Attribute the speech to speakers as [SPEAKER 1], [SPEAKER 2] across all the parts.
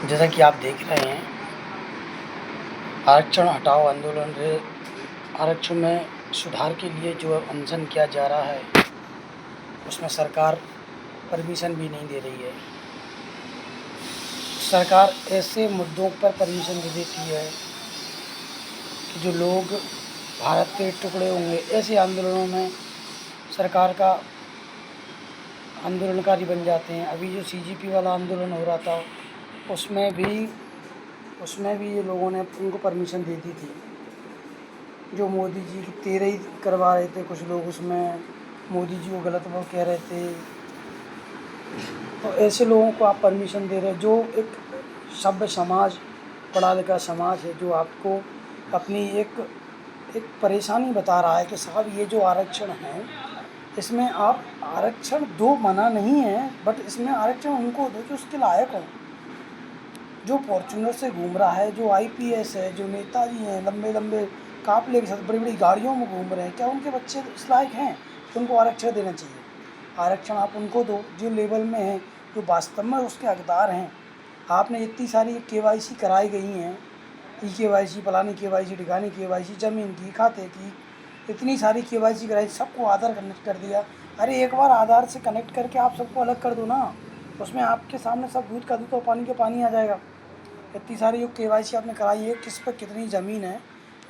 [SPEAKER 1] जैसा कि आप देख रहे हैं, आरक्षण हटाओ आंदोलन आरक्षण में सुधार के लिए जो अनशन किया जा रहा है, उसमें सरकार परमिशन भी नहीं दे रही है। सरकार ऐसे मुद्दों पर परमिशन दे देती है कि जो लोग भारत के टुकड़े होंगे, ऐसे आंदोलनों में सरकार का आंदोलनकारी बन जाते हैं। अभी जो सीजेपी वाला आंदोलन हो रहा था, उसमें भी ये लोगों ने उनको परमिशन दे दी थी। जो मोदी जी की तेरही करवा रहे थे कुछ लोग, उसमें मोदी जी को गलत वो कह रहे थे, तो ऐसे लोगों को आप परमिशन दे रहे हैं। जो एक सभ्य समाज, पढ़ा लिखा समाज है, जो आपको अपनी एक परेशानी बता रहा है कि साहब ये जो आरक्षण है, इसमें आप आरक्षण दो, मना नहीं है, बट इसमें आरक्षण उनको दो जो उसके लायक हों। जो फॉर्च्यूनर से घूम रहा है, जो आईपीएस है, जो नेताजी हैं, लंबे लंबे काफले के साथ बड़ी बड़ी गाड़ियों में घूम रहे हैं, क्या उनके बच्चे इस लायक हैं? उनको आरक्षण देना चाहिए। आरक्षण आप उनको दो जो लेवल में हैं, जो वास्तव में उसके हकदार हैं। आपने इतनी सारी केवाईसी कराई गई हैं, केवाईसी, फलानी केवाईसी, ढिकानी केवाईसी, ज़मीन की, खाते की, इतनी सारी केवाईसी कराई, सबको आधार कनेक्ट कर दिया। अरे एक बार आधार से कनेक्ट करके आप सबको अलग कर दो ना, उसमें आपके सामने सब दूध का दूध और पानी का पानी आ जाएगा। इतनी सारी जो केवाईसी आपने कराई है, किस पर कितनी ज़मीन है,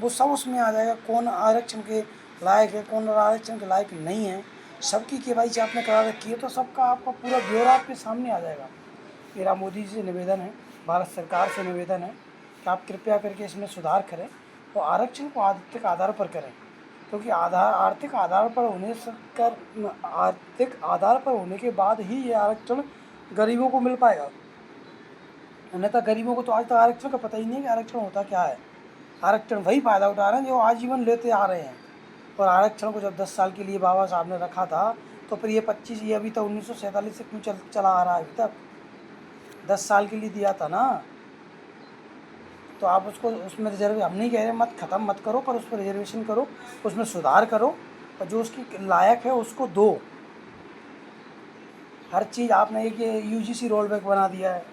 [SPEAKER 1] वो सब उसमें आ जाएगा। कौन आरक्षण के लायक है, कौन आरक्षण के लायक नहीं है, सबकी केवाईसी आपने करा रखी है, तो सबका आपका पूरा ब्यौरा आपके सामने आ जाएगा। मेरा मोदी जी से निवेदन है, भारत सरकार से निवेदन है कि आप कृपया करके इसमें सुधार करें और आरक्षण को आर्थिक आधार पर करें, क्योंकि आर्थिक आधार पर होने के बाद ही ये आरक्षण गरीबों को मिल पाएगा। अन्यथा गरीबों को तो आज तक आरक्षण का पता ही नहीं है कि आरक्षण होता क्या है। आरक्षण वही फ़ायदा उठा रहे हैं जो आजीवन लेते आ रहे हैं। और आरक्षण को जब 10 साल के लिए बाबा साहब ने रखा था, तो फिर ये 25, ये अभी तक 1947 से क्यों चला आ रहा है? अभी तक 10 साल के लिए दिया था ना। तो आप उसको, उसमें रिजर्व, हम नहीं कह रहे मत ख़त्म मत करो, पर उस पर रिजर्वेशन करो, उसमें सुधार करो, और जो उसकी लायक है उसको दो। हर चीज़ आपने एक यूजीसी रोल बैक बना दिया है।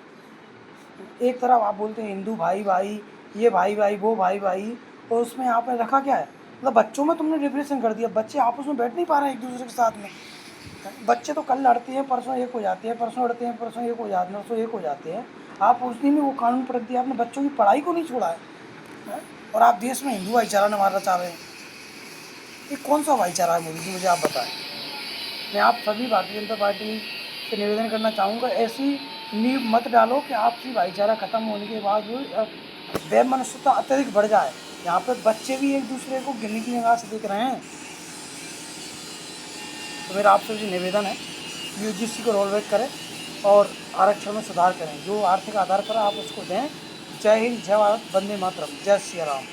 [SPEAKER 1] एक तरफ आप बोलते हैं हिंदू भाई भाई, ये भाई भाई, वो भाई भाई, और उसमें आपने रखा क्या है? मतलब बच्चों में तुमने डिप्रेशन कर दिया। बच्चे आपस में बैठ नहीं पा रहे हैं एक दूसरे के साथ में। बच्चे तो कल लड़ते हैं, परसों एक हो जाते हैं, परसों लड़ते हैं, परसों एक हो जाते हैं, परसों एक हो जाते हैं। आप उस दिन ही वो कानून पर रख दिया, आपने बच्चों की पढ़ाई को नहीं छोड़ा है, और आप देश में हिंदू भाईचारा न मारना चाह रहे हैं। ये कौन सा भाईचारा है मोदी जी, मुझे आप बताएं। मैं आप सभी भारतीय जनता पार्टी से निवेदन करना चाहूँगा, ऐसी नींव मत डालो कि आपसी भाईचारा ख़त्म होने के बाद वैमनस्यता अत्यधिक बढ़ जाए। यहाँ पर बच्चे भी एक दूसरे को गिरने की निगाह से देख रहे हैं। तो मेरा आप सबसे निवेदन है, यूजीसी को रोल बैक करें और आरक्षण में सुधार करें। जो आर्थिक आधार पर आप उसको दें। जय हिंद, जय भारत, वंदे मातरम, जय श्री राम।